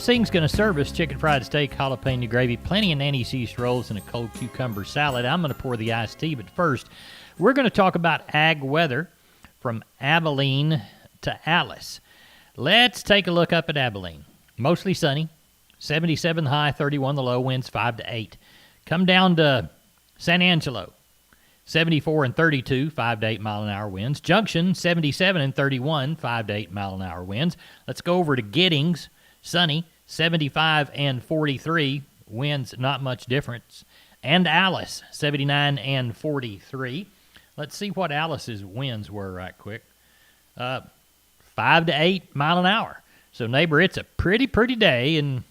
Sing's going to serve us chicken fried steak, jalapeno gravy, plenty of Nanny Cease rolls, and a cold cucumber salad. I'm going to pour the iced tea, but first, we're going to talk about ag weather from Abilene to Alice. Let's take a look up at Abilene. Mostly sunny, 77 the high, 31 the low, winds 5 to 8. Come down to San Angelo, 74 and 32, 5 to 8 mile an hour winds. Junction, 77 and 31, 5 to 8 mile an hour winds. Let's go over to Giddings, sunny, 75 and 43, winds not much difference. And Alice, 79 and 43. Let's see what Alice's winds were right quick. 5 to 8 mile an hour. So, neighbor, it's a pretty day and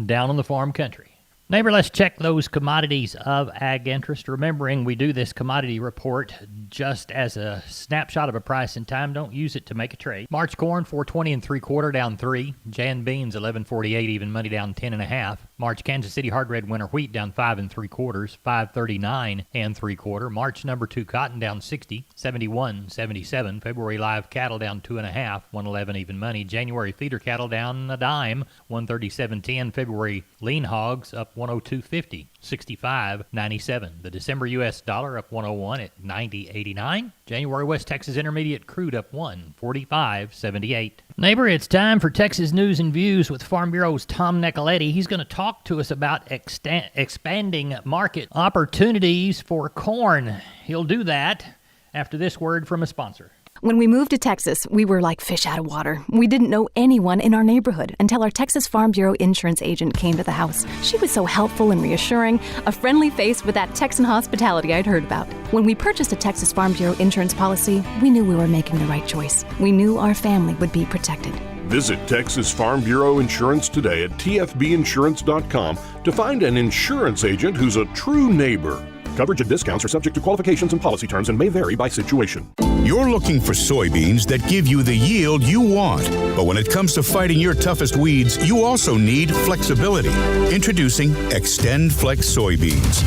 down on the farm country. Neighbor, let's check those commodities of ag interest. Remembering we do this commodity report just as a snapshot of a price in time. Don't use it to make a trade. March corn, 420 and 3/4, down 3. Jan beans, 1148, even money, down 10.5. March Kansas City hard red winter wheat, down 5 3/4, 539 and 3/4. March number 2 cotton, down 60, 71, 77. February live cattle, down 2.5, 111 even money. January feeder cattle, down a dime, 137.10. February lean hogs, up 102.50, 65.97. The December U.S. dollar up 101 at 90.89. January West Texas Intermediate crude up 145.78. Neighbor, it's time for Texas News and Views with Farm Bureau's Tom Nicoletti. He's going to talk to us about expanding market opportunities for corn. He'll do that after this word from a sponsor. When we moved to Texas, we were like fish out of water. We didn't know anyone in our neighborhood until our Texas Farm Bureau insurance agent came to the house. She was so helpful and reassuring, a friendly face with that Texan hospitality I'd heard about. When we purchased a Texas Farm Bureau insurance policy, we knew we were making the right choice. We knew our family would be protected. Visit Texas Farm Bureau Insurance today at tfbinsurance.com to find an insurance agent who's a true neighbor. Coverage and discounts are subject to qualifications and policy terms and may vary by situation. You're looking for soybeans that give you the yield you want. But when it comes to fighting your toughest weeds, you also need flexibility. Introducing Extend Flex soybeans.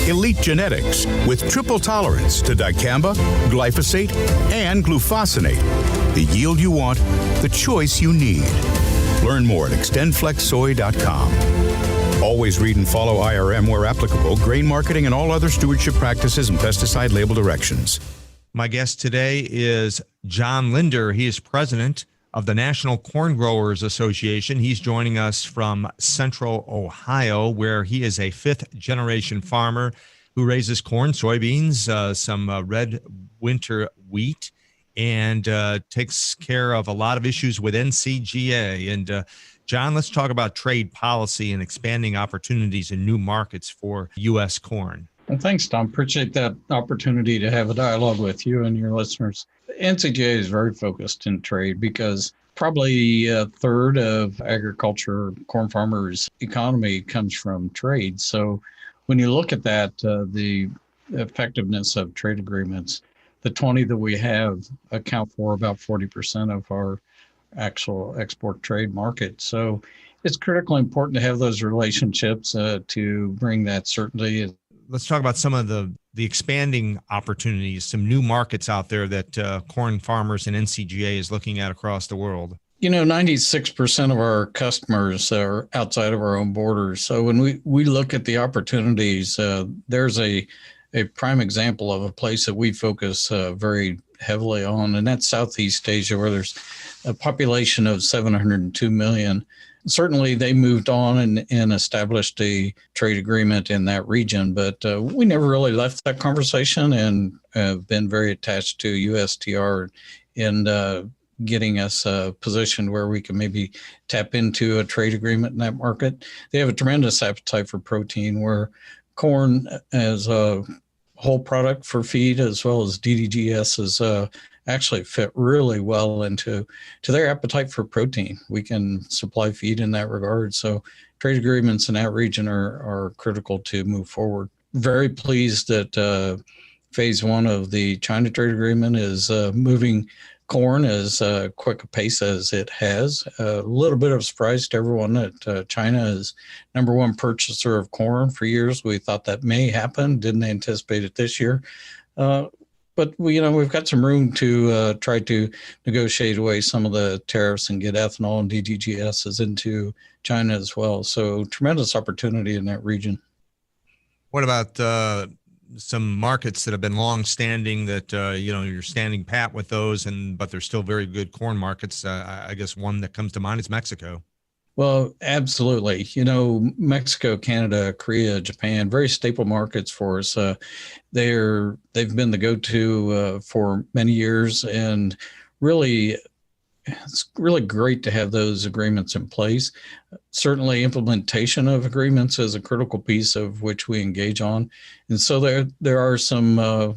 Elite genetics with triple tolerance to dicamba, glyphosate, and glufosinate. The yield you want, the choice you need. Learn more at extendflexsoy.com. Always read and follow IRM where applicable, grain marketing, and all other stewardship practices and pesticide label directions. My guest today is John Linder. He is president of the National Corn Growers Association. He's joining us from Central Ohio, where he is a fifth-generation farmer who raises corn, soybeans, some red winter wheat, and takes care of a lot of issues with NCGA. And John, let's talk about trade policy and expanding opportunities in new markets for U.S. corn. Well, thanks, Tom. Appreciate that opportunity to have a dialogue with you and your listeners. NCGA is very focused in trade because probably a third of agriculture, corn farmers' economy comes from trade. So when you look at that, the effectiveness of trade agreements, the 20 that we have account for about 40% of our actual export trade market. So it's critically important to have those relationships to bring that certainty. Let's talk about some of the expanding opportunities, some new markets out there that corn farmers and NCGA is looking at across the world. 96% of our customers are outside of our own borders. So when we look at the opportunities, there's a prime example of a place that we focus very heavily on, and that's Southeast Asia, where there's a population of 702 million. Certainly, they moved on and established a trade agreement in that region, but we never really left that conversation and have been very attached to USTR in getting us positioned where we can maybe tap into a trade agreement in that market. They have a tremendous appetite for protein, where corn as a whole product for feed as well as DDGS is actually fit really well into their appetite for protein. We can supply feed in that regard. So trade agreements in that region are critical to move forward. Very pleased that phase one of the China trade agreement is moving corn as quick a pace as it has. A little bit of a surprise to everyone that China is number one purchaser of corn for years. We thought that may happen, didn't anticipate it this year. but we've got some room to try to negotiate away some of the tariffs and get ethanol and DDGSs into China as well. So tremendous opportunity in that region. What about some markets that have been long-standing that you're standing pat with those, but they're still very good corn markets? I guess one that comes to mind is Mexico. Well, absolutely. Mexico, Canada, Korea, Japan, very staple markets for us. They've been the go-to for many years, and really, it's really great to have those agreements in place. Certainly, implementation of agreements is a critical piece of which we engage on, and so there are some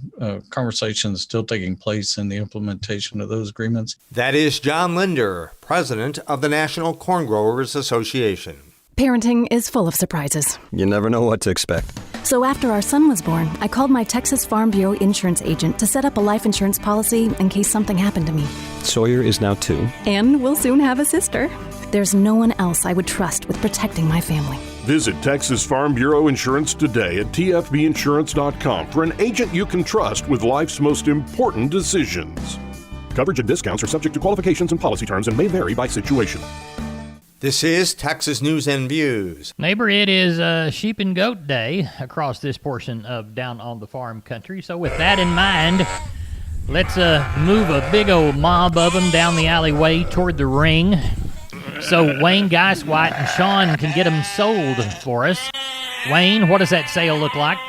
conversations still taking place in the implementation of those agreements. That is John Linder, president of the National Corn Growers Association. Parenting is full of surprises. You never know what to expect. So after our son was born, I called my Texas Farm Bureau insurance agent to set up a life insurance policy in case something happened to me. Sawyer is now 2. And we'll soon have a sister. There's no one else I would trust with protecting my family. Visit Texas Farm Bureau Insurance today at tfbinsurance.com for an agent you can trust with life's most important decisions. Coverage and discounts are subject to qualifications and policy terms and may vary by situation. This is Texas News and Views. Neighbor, it is Sheep and Goat Day across this portion of down on the farm country. So with that in mind, let's move a big old mob of them down the alleyway toward the ring so Wayne Geiswhite and Sean can get them sold for us. Wayne, what does that sale look like?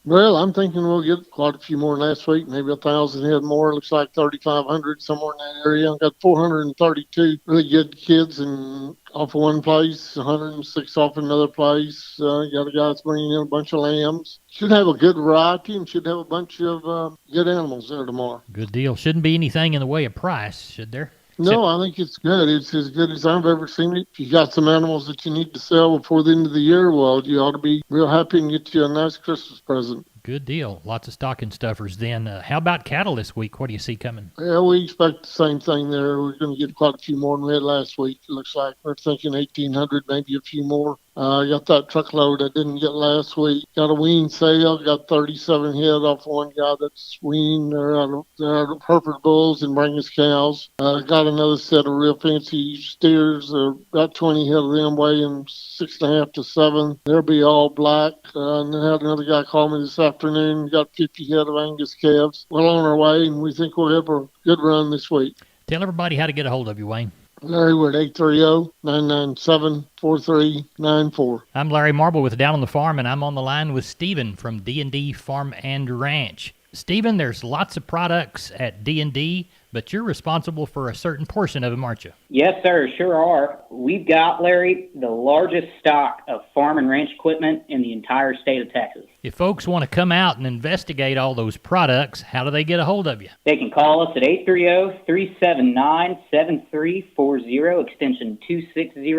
Well, I'm thinking we'll get quite a few more last week, maybe 1,000 head more. Looks like 3,500 somewhere in that area. I've got 432 really good kids and off of one place, 106 off another place. Got a guy that's bringing in a bunch of lambs. Should have a good variety and should have a bunch of good animals there tomorrow. Good deal. Shouldn't be anything in the way of price, should there? No, I think it's good. It's as good as I've ever seen it. If you got some animals that you need to sell before the end of the year, well, you ought to be real happy and get you a nice Christmas present. Good deal. Lots of stocking stuffers then. How about cattle this week? What do you see coming? Yeah, we expect the same thing there. We're going to get quite a few more than we had last week. It looks like we're thinking 1,800, maybe a few more. Got that truckload I didn't get last week. Got a wean sale. Got 37 head off one guy that's weaned. They're out of Hereford bulls and Brangus cows. Got another set of real fancy steers. About 20 head of them weighing 6.5 to 7. They'll be all black. And I had another guy call me this afternoon. Got 50 head of Angus calves. Well on our way, and we think we'll have a good run this week. Tell everybody how to get a hold of you, Wayne. Larry, we're at 830-997-4394. I'm Larry Marble with Down on the Farm, and I'm on the line with Stephen from D&D Farm and Ranch. Stephen, there's lots of products at D&D, but you're responsible for a certain portion of them, aren't you? Yes, sir, sure are. We've got, Larry, the largest stock of farm and ranch equipment in the entire state of Texas. If folks want to come out and investigate all those products, how do they get a hold of you? They can call us at 830-379-7340, extension 260,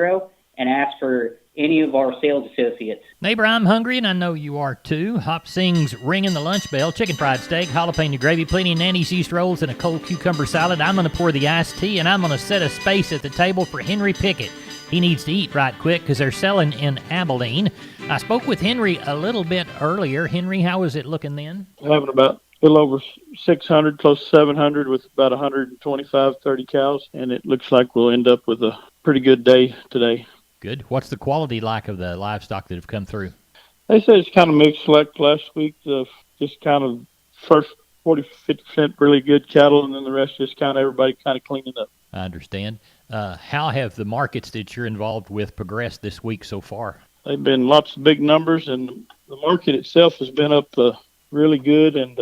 and ask for any of our sales associates. Neighbor, I'm hungry, and I know you are too. Hop Sing's ringing the lunch bell. Chicken fried steak, jalapeno gravy, plenty of Nanny's yeast rolls, and a cold cucumber salad. I'm going to pour the iced tea, and I'm going to set a space at the table for Henry Pickett. He needs to eat right quick because they're selling in Abilene. I spoke with Henry a little bit earlier. Henry, how is it looking then? Having about a little over 600, close to 700 with about 125, 30 cows, and it looks like we'll end up with a pretty good day today. Good. What's the quality like of the livestock that have come through? They say it's kind of mixed like last week. Just kind of first 40, 50% really good cattle, and then the rest just kind of everybody kind of cleaning up. I understand. How have the markets that you're involved with progressed this week so far? They've been lots of big numbers, and the market itself has been up really good, and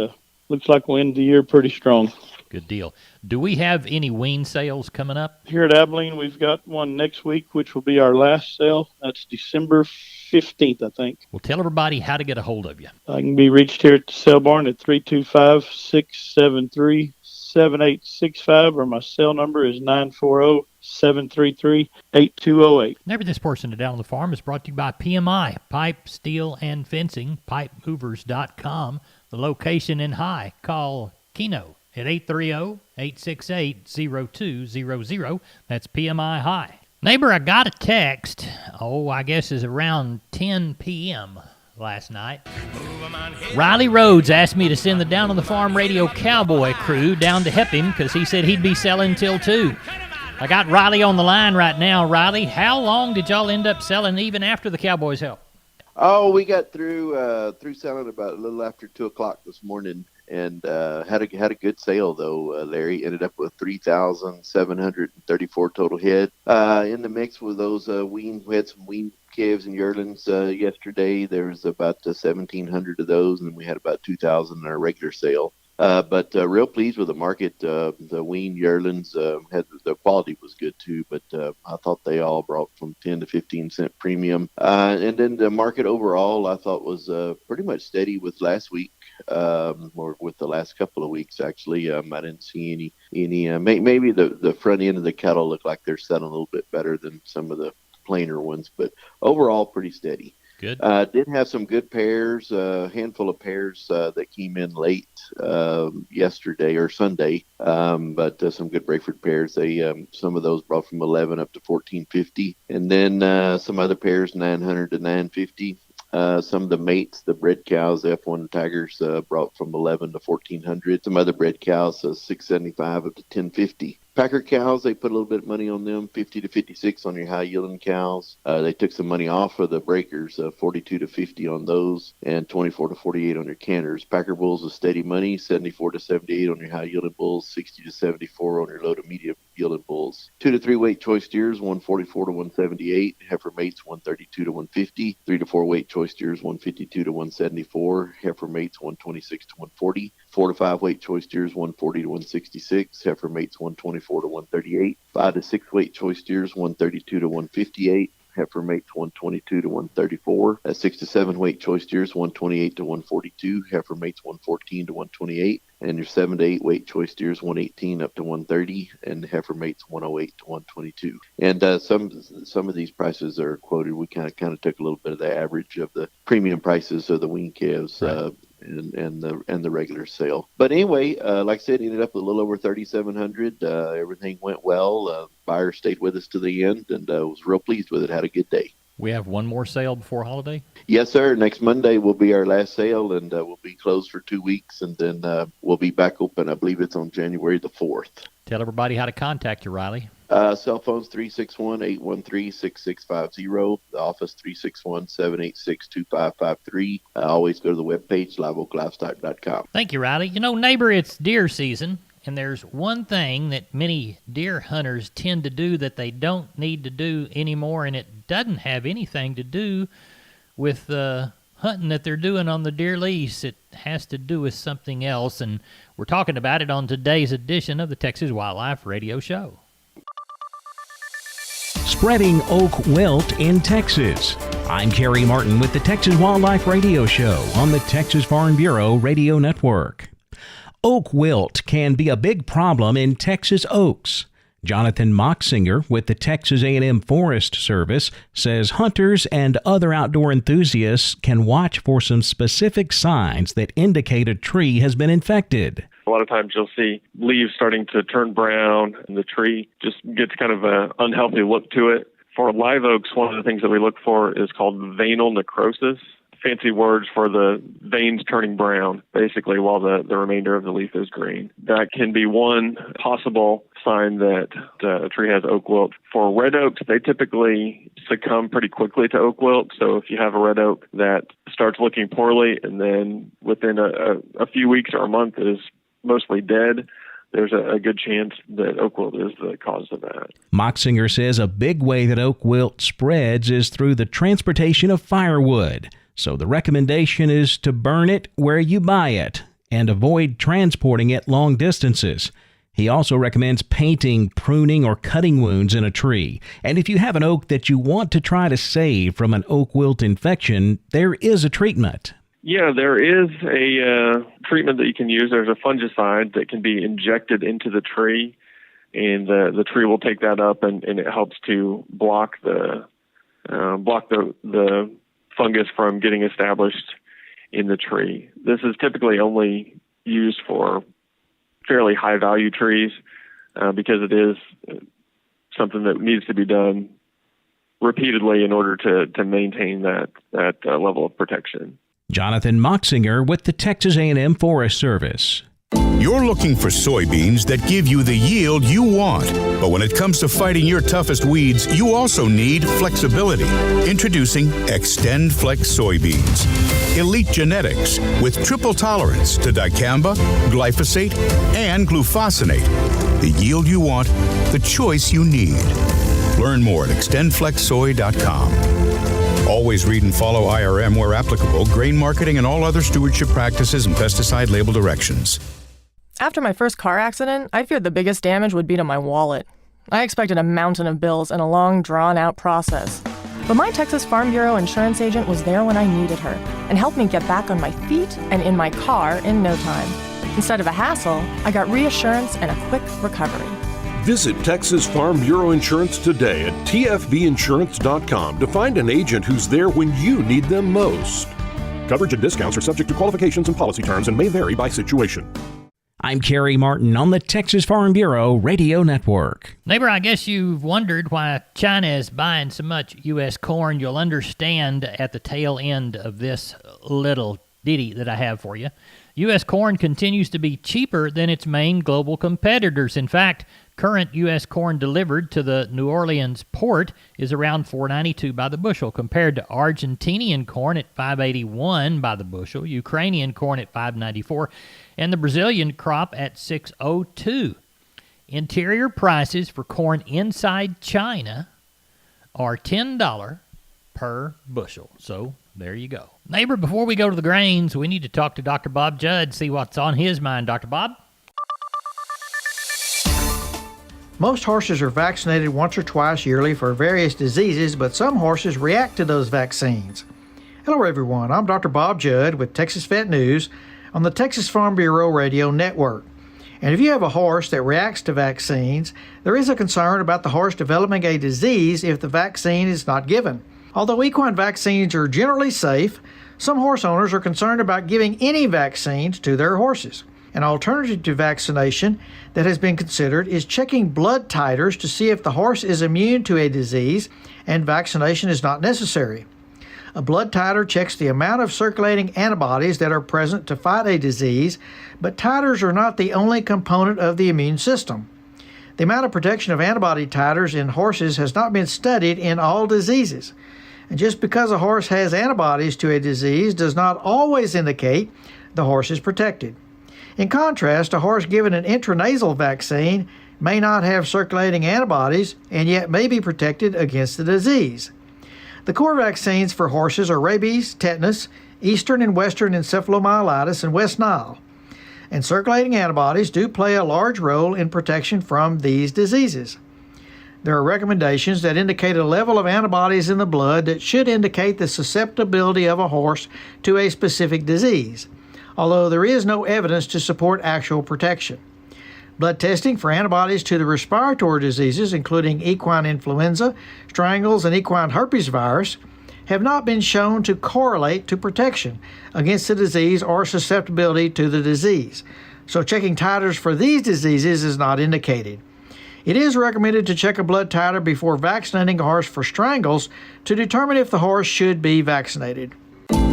looks like we'll end the year pretty strong. Good deal. Do we have any wean sales coming up? Here at Abilene, we've got one next week, which will be our last sale. That's December 15th, I think. Well, tell everybody how to get a hold of you. I can be reached here at the sale barn at 325-673-7865, or my cell number is 940-733-8208. Neighbor, this portion of Down on the Farm is brought to you by PMI, Pipe, Steel, and Fencing, pipemovers.com. The location in High. Call Keno at 830-868-0200. That's PMI High. Neighbor, I got a text, I guess it's around 10 p.m. last night. Riley Rhodes asked me to send the Down on the Farm Radio Cowboy crew down to help him because he said he'd be selling till 2. I got Riley on the line right now. Riley, how long did y'all end up selling even after the Cowboys' help? Oh, we got through selling about a little after 2 o'clock this morning, and had a good sale though. Larry ended up with 3,734 total head. In the mix with those we had some wean calves and yearlings yesterday. There was about 1,700 of those, and we had about 2,000 in our regular sale. But real pleased with the market. The wean yearlings had the quality was good too, but I thought they all brought from 10 to 15 cent premium. And then the market overall, I thought was pretty much steady with last week, or with the last couple of weeks actually. I didn't see any. Maybe the front end of the cattle look like they're selling a little bit better than some of the plainer ones, but overall pretty steady. Good. Did have some good pairs, a handful of pairs that came in late yesterday or Sunday, but some good Brayford pairs. They some of those brought from 11 up to 1450, and then some other pairs 900 to 950. Some of the mates, the bred cows, the F1 Tigers, brought from 11 to 1400. Some other bred cows, 675 up to 1050. Packer cows, they put a little bit of money on them, 50 to 56 on your high yielding cows. They took some money off of the breakers, 42 to 50 on those, and 24 to 48 on your canners. Packer bulls is steady money, 74 to 78 on your high yielding bulls, 60 to 74 on your low to medium yielding bulls. 2 to 3 weight choice steers, 144 to 178. Heifer mates, 132 to 150. 3 to 4 weight choice steers, 152 to 174. Heifer mates, 126 to 140. 4 to 5 weight choice steers, 140 to 166. Heifer mates, 124 to 138. 5 to 6 weight choice steers, 132 to 158. Heifer mates, 122 to 134. 6 to 7 weight choice steers, 128 to 142. Heifer mates, 114 to 128. And your 7 to 8 weight choice steers, 118 up to 130, and heifer mates 108 to 122. And some of these prices are quoted. We kind of took a little bit of the average of the premium prices of the wean calves. Right. And the regular sale. But anyway, like I said, ended up with a little over 3,700. Everything went well. Buyer stayed with us to the end, and was real pleased with it. Had a good day. We have one more sale before holiday? Yes, sir. Next Monday will be our last sale, and we'll be closed for 2 weeks, and then we'll be back open. I believe it's on January the 4th. Tell everybody how to contact you, Riley. Cell phones 361-813-6650. The office 361-786-2553. Always go to the webpage, liveoaklivestock.com. Thank you, Riley. You know, neighbor, it's deer season, and there's one thing that many deer hunters tend to do that they don't need to do anymore, and it doesn't have anything to do with the hunting that they're doing on the deer lease. It has to do with something else, and we're talking about it on today's edition of the Texas Wildlife Radio Show. Spreading oak wilt in Texas. I'm Kerry Martin with the Texas Wildlife Radio Show on the Texas Farm Bureau Radio Network. Oak wilt can be a big problem in Texas oaks. Jonathan Moxinger with the Texas A&M Forest Service says hunters and other outdoor enthusiasts can watch for some specific signs that indicate a tree has been infected. A lot of times you'll see leaves starting to turn brown and the tree just gets kind of an unhealthy look to it. For live oaks, one of the things that we look for is called veinal necrosis. Fancy words for the veins turning brown, basically, while the remainder of the leaf is green. That can be one possible sign that a tree has oak wilt. For red oaks, they typically succumb pretty quickly to oak wilt. So if you have a red oak that starts looking poorly and then within a few weeks or a month is mostly dead, there's a good chance that oak wilt is the cause of that. Moxinger says a big way that oak wilt spreads is through the transportation of firewood. So the recommendation is to burn it where you buy it and avoid transporting it long distances. He also recommends painting, pruning, or cutting wounds in a tree. And if you have an oak that you want to try to save from an oak wilt infection, there is a treatment. Yeah, there is a treatment that you can use. There's a fungicide that can be injected into the tree, and the tree will take that up, and it helps to block the fungus from getting established in the tree. This is typically only used for fairly high-value trees because it is something that needs to be done repeatedly in order to maintain that level of protection. Jonathan Moxinger with the Texas A&M Forest Service. You're looking for soybeans that give you the yield you want. But when it comes to fighting your toughest weeds, you also need flexibility. Introducing Extend Flex soybeans. Elite genetics with triple tolerance to dicamba, glyphosate, and glufosinate. The yield you want, the choice you need. Learn more at extendflexsoy.com. Always read and follow IRM where applicable, grain marketing, and all other stewardship practices and pesticide label directions. After my first car accident, I feared the biggest damage would be to my wallet. I expected a mountain of bills and a long, drawn-out process. But my Texas Farm Bureau insurance agent was there when I needed her and helped me get back on my feet and in my car in no time. Instead of a hassle, I got reassurance and a quick recovery. Visit Texas Farm Bureau Insurance today at tfbinsurance.com to find an agent who's there when you need them most. Coverage and discounts are subject to qualifications and policy terms and may vary by situation. I'm Kerry Martin on the Texas Farm Bureau Radio Network. Neighbor, I guess you've wondered why China is buying so much U.S. corn. You'll understand at the tail end of this little ditty that I have for you. U.S. corn continues to be cheaper than its main global competitors. In fact, current U.S. corn delivered to the New Orleans port is around $4.92 by the bushel, compared to Argentinian corn at $5.81 by the bushel, Ukrainian corn at $5.94, and the Brazilian crop at $6.02. Interior prices for corn inside China are $10 per bushel. So there you go. Neighbor, before we go to the grains, we need to talk to Dr. Bob Judd, see what's on his mind. Dr. Bob? Most horses are vaccinated once or twice yearly for various diseases, but some horses react to those vaccines. Hello everyone, I'm Dr. Bob Judd with Texas Vet News on the Texas Farm Bureau Radio Network. And if you have a horse that reacts to vaccines, there is a concern about the horse developing a disease if the vaccine is not given. Although equine vaccines are generally safe, some horse owners are concerned about giving any vaccines to their horses. An alternative to vaccination that has been considered is checking blood titers to see if the horse is immune to a disease and vaccination is not necessary. A blood titer checks the amount of circulating antibodies that are present to fight a disease, but titers are not the only component of the immune system. The amount of protection of antibody titers in horses has not been studied in all diseases. And just because a horse has antibodies to a disease does not always indicate the horse is protected. In contrast, a horse given an intranasal vaccine may not have circulating antibodies and yet may be protected against the disease. The core vaccines for horses are rabies, tetanus, eastern and western encephalomyelitis, and West Nile. And circulating antibodies do play a large role in protection from these diseases. There are recommendations that indicate a level of antibodies in the blood that should indicate the susceptibility of a horse to a specific disease, although there is no evidence to support actual protection. Blood testing for antibodies to the respiratory diseases, including equine influenza, strangles, and equine herpes virus, have not been shown to correlate to protection against the disease or susceptibility to the disease. So checking titers for these diseases is not indicated. It is recommended to check a blood titer before vaccinating a horse for strangles to determine if the horse should be vaccinated.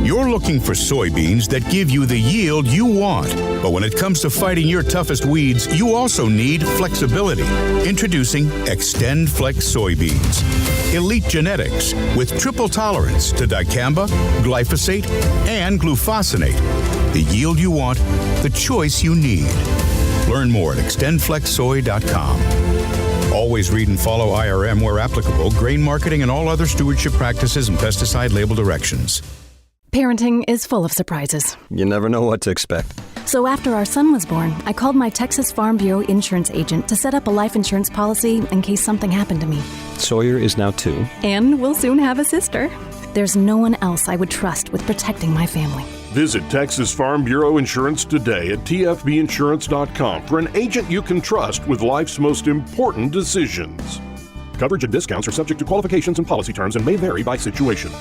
You're looking for soybeans that give you the yield you want. But when it comes to fighting your toughest weeds, you also need flexibility. Introducing Extend Flex soybeans. Elite genetics with triple tolerance to dicamba, glyphosate, and glufosinate. The yield you want, the choice you need. Learn more at extendflexsoy.com. Always read and follow IRM where applicable, grain marketing, and all other stewardship practices and pesticide label directions. Parenting is full of surprises. You never know what to expect. So after our son was born, I called my Texas Farm Bureau insurance agent to set up a life insurance policy in case something happened to me. Sawyer is now 2. And we'll soon have a sister. There's no one else I would trust with protecting my family. Visit Texas Farm Bureau Insurance today at tfbinsurance.com for an agent you can trust with life's most important decisions. Coverage and discounts are subject to qualifications and policy terms and may vary by situation.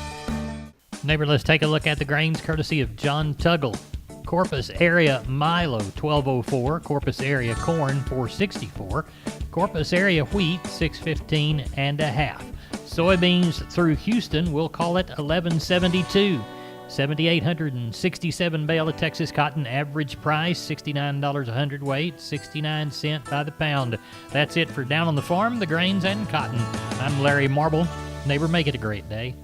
Neighbor, let's take a look at the grains courtesy of John Tuggle. Corpus area Milo, $12.04. Corpus area corn, $4.64. Corpus area wheat, $6.15 and a half. Soybeans through Houston, we'll call it $11.72. 7,867 bale of Texas cotton, average price $69 a hundredweight, 69 cents by the pound. That's it for Down on the Farm, the grains and cotton. I'm Larry Marble. Neighbor, make it a great day.